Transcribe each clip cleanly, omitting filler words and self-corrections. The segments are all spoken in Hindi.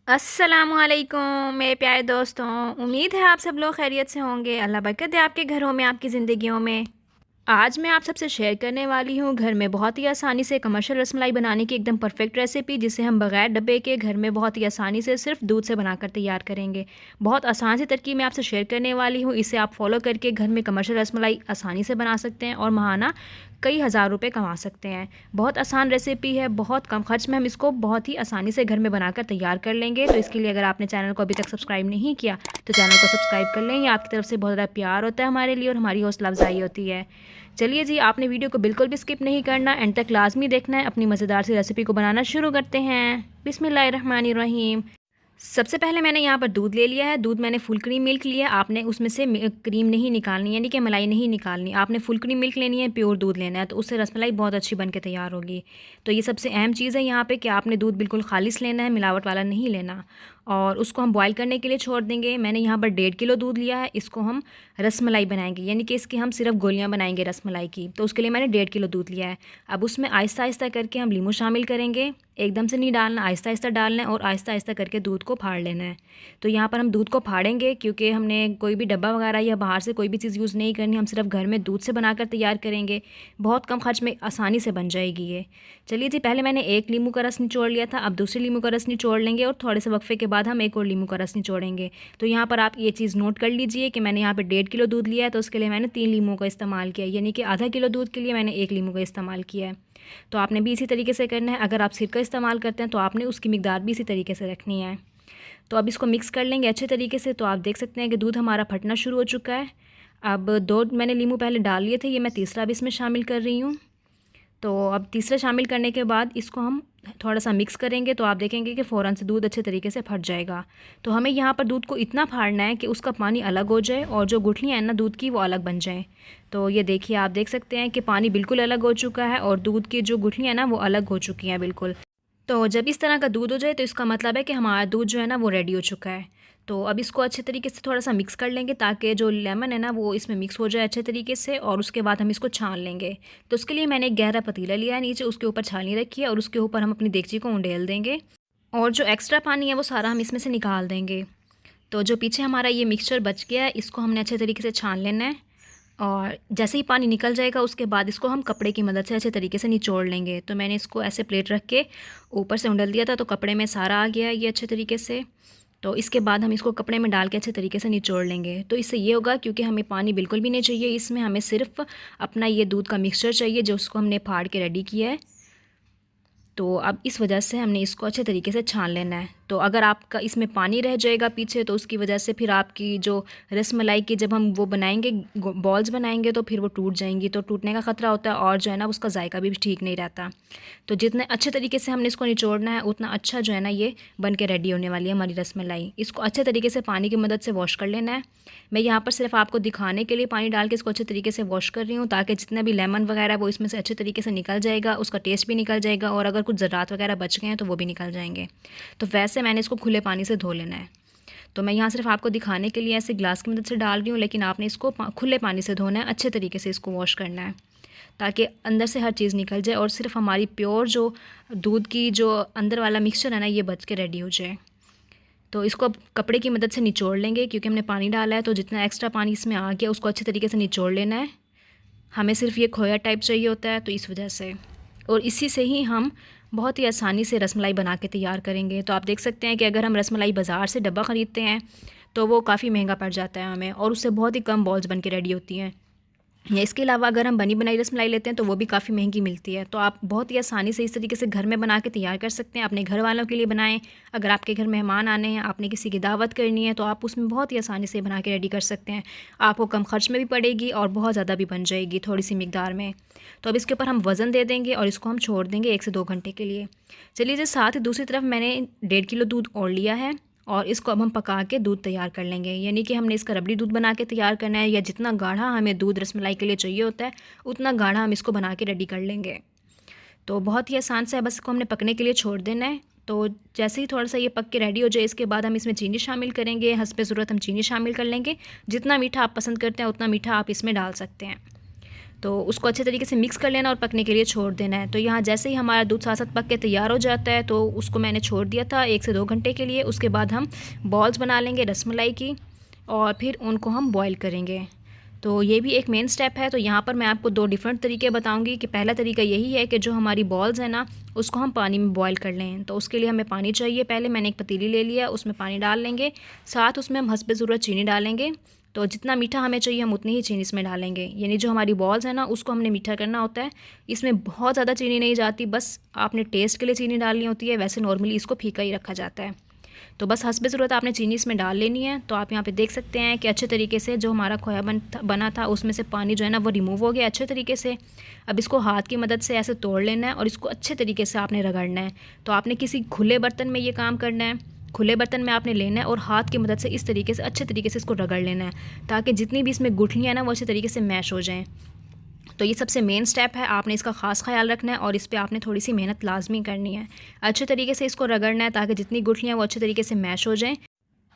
अस्सलामुअलैकुम मेरे प्यारे दोस्तों। उम्मीद है आप सब लोग खैरियत से होंगे। अल्लाह बरकत दे आपके घरों में, आपकी ज़िंदगियों में। आज मैं आप सबसे शेयर करने वाली हूँ घर में बहुत ही आसानी से कमर्शियल रसमलाई बनाने की एकदम परफेक्ट रेसिपी, जिसे हम बगैर डब्बे के घर में बहुत ही आसानी से सिर्फ दूध से बनाकर तैयार करेंगे। बहुत आसान सी तरकीब मैं आपसे शेयर करने वाली हूँ। इसे आप फॉलो करके घर में कमर्शियल रसमलाई आसानी से बना सकते हैं और महाना कई हज़ार रुपये कमा सकते हैं। बहुत आसान रेसिपी है, बहुत कम खर्च में हम इसको बहुत ही आसानी से घर में बनाकर तैयार कर लेंगे। तो इसके लिए अगर आपने चैनल को अभी तक सब्सक्राइब नहीं किया तो चैनल को सब्सक्राइब कर लें। ये आपकी तरफ से बहुत ज़्यादा प्यार होता है हमारे लिए और हमारी हौसला अफजाई होती है। चलिए जी, आपने वीडियो को बिल्कुल भी स्किप नहीं करना, एंड तक लाजमी देखना है। अपनी मज़ेदार सी रेसिपी को बनाना शुरू करते हैं। बिस्मिल्लाहिर्रहमानिर्रहीम। सबसे पहले मैंने यहाँ पर दूध ले लिया है। दूध मैंने फुल क्रीम मिल्क लिया है। आपने उसमें से क्रीम नहीं निकालनी, यानी कि मलाई नहीं निकालनी। आपने फुल क्रीम मिल्क लेनी है, प्योर दूध लेना है, तो उससे रसमलाई बहुत अच्छी बन के तैयार होगी। तो ये सबसे अहम चीज़ है यहाँ पे कि आपने दूध बिल्कुल खालिस लेना है, मिलावट वाला नहीं लेना। और उसको हम बॉईल करने के लिए छोड़ देंगे। मैंने यहाँ पर 1.5 किलो दूध लिया है। इसको हम रसमलाई बनाएंगे, यानी कि इसकी हम सिर्फ गोलियाँ बनाएंगे रसमलाई की। तो उसके लिए मैंने 1.5 किलो दूध लिया है। अब उसमें आहिस्ता आहिस्ता करके हम लीमू शामिल करेंगे। एकदम से नहीं डालना, आहिस्ता आहिस्ता डालना है और आहिस्ता आहिस्ता करके दूध को फाड़ लेना है। तो यहाँ पर हम दूध को फाड़ेंगे क्योंकि हमने कोई भी डब्बा वगैरह या बाहर से कोई भी चीज़ यूज़ नहीं करनी। हम सिर्फ घर में दूध से बनाकर तैयार करेंगे। बहुत कम खर्च में आसानी से बन जाएगी ये। चलिए जी, पहले मैंने एक नींबू का रस निचोड़ लिया था, अब दूसरे नींबू का रस निचोड़ लेंगे और थोड़े से वक्फे के बाद हम एक और नींबू का रस निचोड़ेंगे। तो यहाँ पर आप ये चीज़ नोट कर लीजिए कि मैंने यहाँ पर 1.5 किलो दूध लिया है, तो उसके लिए मैंने 3 नींबू का इस्तेमाल किया, यानी कि आधा किलो दूध के लिए मैंने 1 नींबू का इस्तेमाल किया है। तो आपने भी इसी तरीके से करना है। अगर आप सिरका इस्तेमाल करते हैं तो आपने उसकी मिकदार भी इसी तरीके से रखनी है। तो अब इसको मिक्स कर लेंगे अच्छे तरीके से। तो आप देख सकते हैं कि दूध हमारा फटना शुरू हो चुका है। अब 2 मैंने नींबू पहले डाल लिए थे, ये मैं तीसरा भी इसमें शामिल कर रही हूँ। तो अब तीसरा शामिल करने के बाद इसको हम थोड़ा सा मिक्स करेंगे, तो आप देखेंगे कि फ़ौरन से दूध अच्छे तरीके से फट जाएगा। तो हमें यहाँ पर दूध को इतना फाड़ना है कि उसका पानी अलग हो जाए और जो गुठलियाँ हैं ना दूध की, वो अलग बन जाएँ। तो ये देखिए, आप देख सकते हैं कि पानी बिल्कुल अलग हो चुका है और दूध की जो गुठलियाँ हैं ना वो अलग हो चुकी हैं बिल्कुल। तो जब इस तरह का दूध हो जाए तो इसका मतलब है कि हमारा दूध जो है ना वो रेडी हो चुका है। तो अब इसको अच्छे तरीके से थोड़ा सा मिक्स कर लेंगे ताकि जो लेमन है ना वो इसमें मिक्स हो जाए अच्छे तरीके से, और उसके बाद हम इसको छान लेंगे। तो उसके लिए मैंने एक गहरा पतीला लिया है नीचे, उसके ऊपर छाननी रखी है और उसके ऊपर हम अपनी देगची को उंडेल देंगे और जो एक्स्ट्रा पानी है वो सारा हम इसमें से निकाल देंगे। तो जो पीछे हमारा ये मिक्सचर बच गया है, इसको हमने अच्छे तरीके से छान लेना है। और जैसे ही पानी निकल जाएगा उसके बाद इसको हम कपड़े की मदद से अच्छे तरीके से निचोड़ लेंगे। तो मैंने इसको ऐसे प्लेट रख के ऊपर से उंडल दिया था, तो कपड़े में सारा आ गया ये अच्छे तरीके से। तो इसके बाद हम इसको कपड़े में डाल के अच्छे तरीके से निचोड़ लेंगे। तो इससे ये होगा, क्योंकि हमें पानी बिल्कुल भी नहीं चाहिए इसमें, हमें सिर्फ अपना ये दूध का मिक्सचर चाहिए जो उसको हमने फाड़ के रेडी किया है। तो अब इस वजह से हमने इसको अच्छे तरीके से छान लेना है। तो अगर आपका इसमें पानी रह जाएगा पीछे, तो उसकी वजह से फिर आपकी जो रसमलाई की जब हम वो बनाएंगे, बॉल्स बनाएंगे, तो फिर वो टूट जाएंगी। तो टूटने का ख़तरा होता है और जो है ना उसका जायका भी ठीक नहीं रहता। तो जितने अच्छे तरीके से हमने इसको निचोड़ना है उतना अच्छा जो है ना ये बन के रेडी होने वाली है हमारी रसमलाई। इसको अच्छे तरीके से पानी की मदद से वॉश कर लेना है। मैं यहाँ पर सिर्फ आपको दिखाने के लिए पानी डाल के इसको अच्छे तरीके से वॉश कर रही हूँ, ताकि जितना भी लेमन वगैरह है वो इसमें से अच्छे तरीके से निकल जाएगा, उसका टेस्ट भी निकल जाएगा और अगर कुछ ज़रात वगैरह बच गए हैं तो वो भी निकल जाएंगे। तो वैसे मैंने इसको खुले पानी से धो लेना है। तो मैं यहाँ सिर्फ आपको दिखाने के लिए ऐसे ग्लास की मदद से डाल रही हूँ, लेकिन आपने इसको खुले पानी से धोना है, अच्छे तरीके से इसको वॉश करना है ताकि अंदर से हर चीज़ निकल जाए और सिर्फ हमारी प्योर जो दूध की जो अंदर वाला मिक्सचर है ना ये बच के रेडी हो जाए। तो इसको अब कपड़े की मदद से निचोड़ लेंगे, क्योंकि हमने पानी डाला है तो जितना एक्स्ट्रा पानी इसमें आ गया उसको अच्छे तरीके से निचोड़ लेना है। हमें सिर्फ ये खोया टाइप चाहिए होता है, तो इस वजह से, और इसी से ही हम बहुत ही आसानी से रसमलाई बना के तैयार करेंगे। तो आप देख सकते हैं कि अगर हम रसमलाई बाज़ार से डब्बा ख़रीदते हैं तो वो काफ़ी महंगा पड़ जाता है हमें, और उससे बहुत ही कम बॉल्स बन के रेडी होती हैं। या इसके अलावा अगर हम बनी बनाई रसमलाई लेते हैं तो वो भी काफ़ी महंगी मिलती है। तो आप बहुत ही आसानी से इस तरीके से घर में बना के तैयार कर सकते हैं। अपने घर वालों के लिए बनाएं। अगर आपके घर मेहमान आने हैं, आपने किसी की दावत करनी है, तो आप उसमें बहुत ही आसानी से बना के रेडी कर सकते हैं। आपको कम खर्च में भी पड़ेगी और बहुत ज़्यादा भी बन जाएगी थोड़ी सी मिकदार में। तो अब इसके ऊपर हम वज़न दे देंगे और इसको हम छोड़ देंगे 1 से 2 घंटे के लिए। चलिए जी, साथ ही दूसरी तरफ मैंने 1.5 किलो दूध और लिया है और इसको अब हम पका के दूध तैयार कर लेंगे, यानी कि हमने इसका रबड़ी दूध बना के तैयार करना है, या जितना गाढ़ा हमें दूध रसमलाई के लिए चाहिए होता है उतना गाढ़ा हम इसको बना के रेडी कर लेंगे। तो बहुत ही आसान से है, बस इसको हमने पकने के लिए छोड़ देना है। तो जैसे ही थोड़ा सा ये पक के रेडी हो जाए, इसके बाद हम इसमें चीनी शामिल करेंगे। हस्बे ज़रूरत हम चीनी शामिल कर लेंगे। जितना मीठा आप पसंद करते हैं उतना मीठा आप इसमें डाल सकते हैं। तो उसको अच्छे तरीके से मिक्स कर लेना और पकने के लिए छोड़ देना है। तो यहाँ जैसे ही हमारा दूध साथ साथ पक के तैयार हो जाता है तो उसको मैंने छोड़ दिया था 1 से 2 घंटे के लिए। उसके बाद हम बॉल्स बना लेंगे रसमलाई की और फिर उनको हम बॉयल करेंगे। तो ये भी एक मेन स्टेप है। तो यहाँ पर मैं आपको 2 डिफरेंट तरीके बताऊंगी कि पहला तरीका यही है कि जो हमारी बॉल्स हैं ना उसको हम पानी में बॉयल कर लें। तो उसके लिए हमें पानी चाहिए। पहले मैंने एक पतीली ले लिया, उसमें पानी डाल लेंगे, साथ उसमें हम हस्बे ज़रूरत चीनी डालेंगे। तो जितना मीठा हमें चाहिए हम उतनी ही चीनी इसमें डालेंगे। यानी जो हमारी बॉल्स हैं ना उसको हमने मीठा करना होता है। इसमें बहुत ज़्यादा चीनी नहीं जाती, बस आपने टेस्ट के लिए चीनी डालनी होती है। वैसे नॉर्मली इसको फीका ही रखा जाता है। तो बस हस्बे ज़रूरत आपने चीनी इसमें डाल लेनी है। तो आप यहाँ पे देख सकते हैं कि अच्छे तरीके से जो हमारा खोया बना था उसमें से पानी जो है ना वो रिमूव हो गया अच्छे तरीके से। अब इसको हाथ की मदद से ऐसे तोड़ लेना है और इसको अच्छे तरीके से आपने रगड़ना है। तो आपने किसी खुले बर्तन में ये काम करना है, खुले बर्तन में आपने लेना है और हाथ की मदद से इस तरीके से अच्छे तरीके से इसको रगड़ लेना है ताकि जितनी भी इसमें गुठलियाँ ना वो अच्छे तरीके से मैश हो जाएँ। तो ये सबसे मेन स्टेप है, आपने इसका ख़ास ख्याल रखना है और इस पे आपने थोड़ी सी मेहनत लाजमी करनी है। अच्छे तरीके से इसको रगड़ना है ताकि जितनी गुठलियाँ वो अच्छे तरीके से मैश हो जाएँ।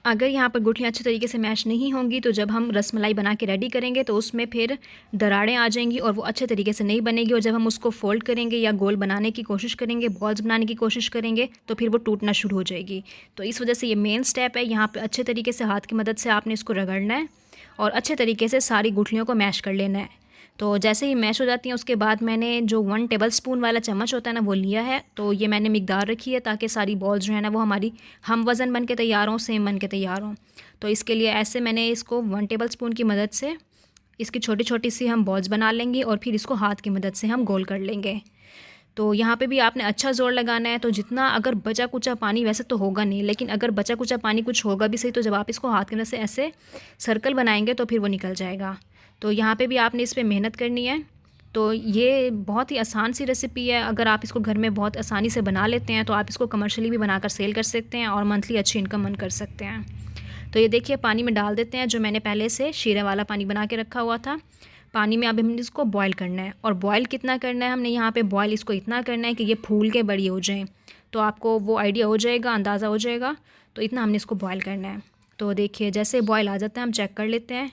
अगर यहाँ पर गुठलियाँ अच्छे तरीके से मैश नहीं होंगी तो जब हम रसमलाई बना के रेडी करेंगे तो उसमें फिर दरारें आ जाएंगी और वो अच्छे तरीके से नहीं बनेगी। और जब हम उसको फोल्ड करेंगे या गोल बनाने की कोशिश करेंगे, बॉल्स बनाने की कोशिश करेंगे तो फिर वो टूटना शुरू हो जाएगी। तो इस वजह से ये मेन स्टेप है। यहाँ पर अच्छे तरीके से हाथ की मदद से आपने इसको रगड़ना है और अच्छे तरीके से सारी गुठलियों को मैश कर लेना है। तो जैसे ही मैश हो जाती हैं उसके बाद मैंने जो 1 टेबलस्पून वाला चम्मच होता है ना वो लिया है। तो ये मैंने मिकदार रखी है ताकि सारी बॉल्स जो है ना वो हमारी हम वज़न बन के तैयार हों, सेम बन के तैयार हों। तो इसके लिए ऐसे मैंने इसको 1 टेबलस्पून की मदद से इसकी छोटी छोटी सी हम बॉल्स बना लेंगे और फिर इसको हाथ की मदद से हम गोल कर लेंगे। तो यहाँ पे भी आपने अच्छा ज़ोर लगाना है। तो जितना अगर बचा कुचा पानी, वैसे तो होगा नहीं, लेकिन अगर बचा कुचा पानी कुछ होगा भी सही तो जब आप इसको हाथ की मदद से ऐसे सर्कल बनाएंगे तो फिर वो निकल जाएगा। तो यहाँ पे भी आपने इस पर मेहनत करनी है। तो ये बहुत ही आसान सी रेसिपी है। अगर आप इसको घर में बहुत आसानी से बना लेते हैं तो आप इसको कमर्शियली भी बनाकर सेल कर सकते हैं और मंथली अच्छी इनकम अर्न कर सकते हैं। तो ये देखिए पानी में डाल देते हैं जो मैंने पहले से शीरे वाला पानी बना के रखा हुआ था। पानी में अब हमने इसको बॉयल करना है। और बॉयल कितना करना है हमने यहाँ पे बॉयल इसको इतना करना है कि ये फूल के बड़ी हो जाएं। तो आपको वो आइडिया हो जाएगा, अंदाज़ा हो जाएगा। तो इतना हमने इसको बॉयल करना है। तो देखिए जैसे बॉयल आ जाता है हम चेक कर लेते हैं।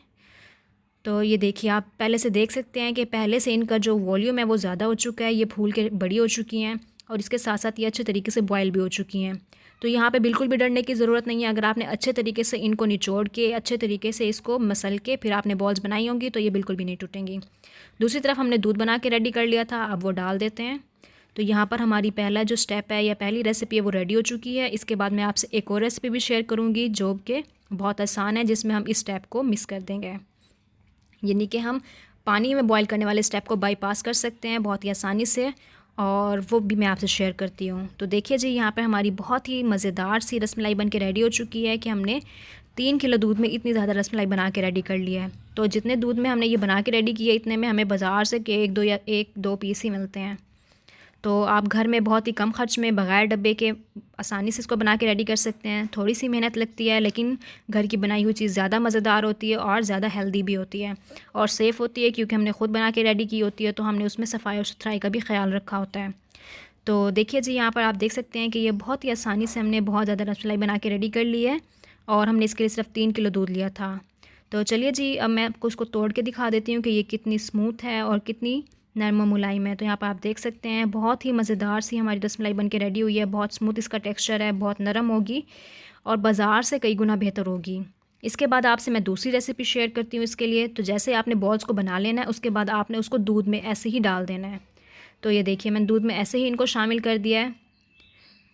तो ये देखिए आप पहले से देख सकते हैं कि पहले से इनका जो वॉल्यूम है वो ज़्यादा हो चुका है, ये फूल के बड़ी हो चुकी हैं और इसके साथ साथ ये अच्छे तरीके से बॉयल भी हो चुकी हैं। तो यहाँ पे बिल्कुल भी डरने की ज़रूरत नहीं है। अगर आपने अच्छे तरीके से इनको निचोड़ के अच्छे तरीके से इसको मसल के फिर आपने बॉल्स बनाई होंगी तो ये बिल्कुल भी नहीं टूटेंगी। दूसरी तरफ हमने दूध बना के रेडी कर लिया था, अब वो डाल देते हैं। तो यहाँ पर हमारी पहला जो स्टेप है या पहली रेसिपी है वो रेडी हो चुकी है। इसके बाद मैं आपसे एक और रेसिपी भी शेयर करूँगी जो कि बहुत आसान है, जिसमें हम इस स्टेप को मिस कर देंगे। यानी कि हम पानी में बॉईल करने वाले स्टेप को बाईपास कर सकते हैं बहुत ही आसानी से, और वो भी मैं आपसे शेयर करती हूँ। तो देखिए जी यहाँ पे हमारी बहुत ही मज़ेदार सी रसमलाई बन के रेडी हो चुकी है कि हमने 3 किलो दूध में इतनी ज़्यादा रसमलाई बना के रेडी कर लिया है। तो जितने दूध में हमने ये बना के रेडी किया इतने में हमें बाज़ार से के 1-2 पीस ही मिलते हैं। तो आप घर में बहुत ही कम खर्च में बग़ैर डब्बे के आसानी से इसको बना के रेडी कर सकते हैं। थोड़ी सी मेहनत लगती है लेकिन घर की बनाई हुई चीज़ ज़्यादा मज़ेदार होती है और ज़्यादा हेल्दी भी होती है और सेफ़ होती है, क्योंकि हमने ख़ुद बना के रेडी की होती है। तो हमने उसमें सफाई और सुथराई का भी ख्याल रखा होता है। तो देखिए जी यहाँ पर आप देख सकते हैं कि ये बहुत ही आसानी से हमने बहुत ज़्यादा रसमलाई बना के रेडी कर ली है और हमने इसके लिए सिर्फ 3 किलो दूध लिया था। तो चलिए जी अब मैं आपको उसको तोड़ के दिखा देती हूँ कि ये कितनी स्मूथ है और कितनी नरम मुलायम है। तो यहाँ पर आप देख सकते हैं बहुत ही मज़ेदार सी हमारी रसमलाई बन के रेडी हुई है। बहुत स्मूथ इसका टेक्सचर है, बहुत नरम होगी और बाज़ार से कई गुना बेहतर होगी। इसके बाद आपसे मैं दूसरी रेसिपी शेयर करती हूँ इसके लिए। तो जैसे आपने बॉल्स को बना लेना है उसके बाद आपने उसको दूध में ऐसे ही डाल देना है। तो ये देखिए मैंने दूध में ऐसे ही इनको शामिल कर दिया है।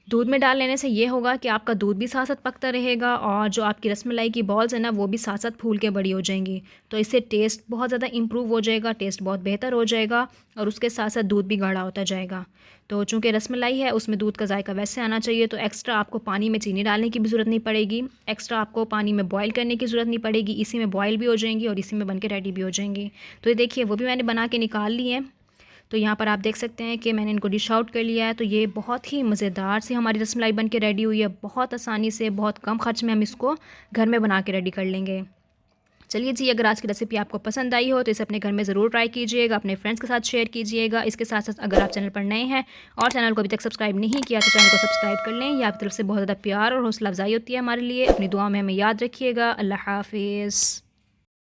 दूध में डाल लेने से ये होगा कि आपका दूध भी साथ साथ पकता रहेगा और जो आपकी रसमलाई की बॉल्स है ना वो भी साथ साथ फूल के बड़ी हो जाएंगी। तो इससे टेस्ट बहुत ज़्यादा इम्प्रूव हो जाएगा, टेस्ट बहुत बेहतर हो जाएगा और उसके साथ साथ दूध भी गाढ़ा होता जाएगा। तो चूँकि रसमलाई है उसमें दूध का जायका वैसे आना चाहिए, तो एक्स्ट्रा आपको पानी में चीनी डालने की भी ज़रूरत नहीं पड़ेगी, एक्स्ट्रा आपको पानी में बॉयल करने की ज़रूरत नहीं पड़ेगी। इसी में बॉयल भी हो जाएंगी और इसी में बन के रेडी भी हो जाएंगी। तो ये देखिए वो भी मैंने बना के निकाल ली है। तो यहाँ पर आप देख सकते हैं कि मैंने इनको डिश आउट कर लिया है। तो ये बहुत ही मज़ेदार सी हमारी रसमलाई बन के रेडी हुई है। बहुत आसानी से बहुत कम खर्च में हम इसको घर में बना के रेडी कर लेंगे। चलिए जी अगर आज की रेसिपी आपको पसंद आई हो तो इसे अपने घर में ज़रूर ट्राई कीजिएगा, अपने फ्रेंड्स के साथ शेयर कीजिएगा। इसके साथ साथ अगर आप चैनल पर नए हैं और चैनल को अभी तक सब्सक्राइब नहीं किया तो चैनल को सब्सक्राइब कर लें। ये आपकी तरफ से बहुत ज़्यादा प्यार और हौसला अफजाई होती है हमारे लिए। अपनी दुआ में हमें याद रखिएगा। अल्लाह हाफिज़।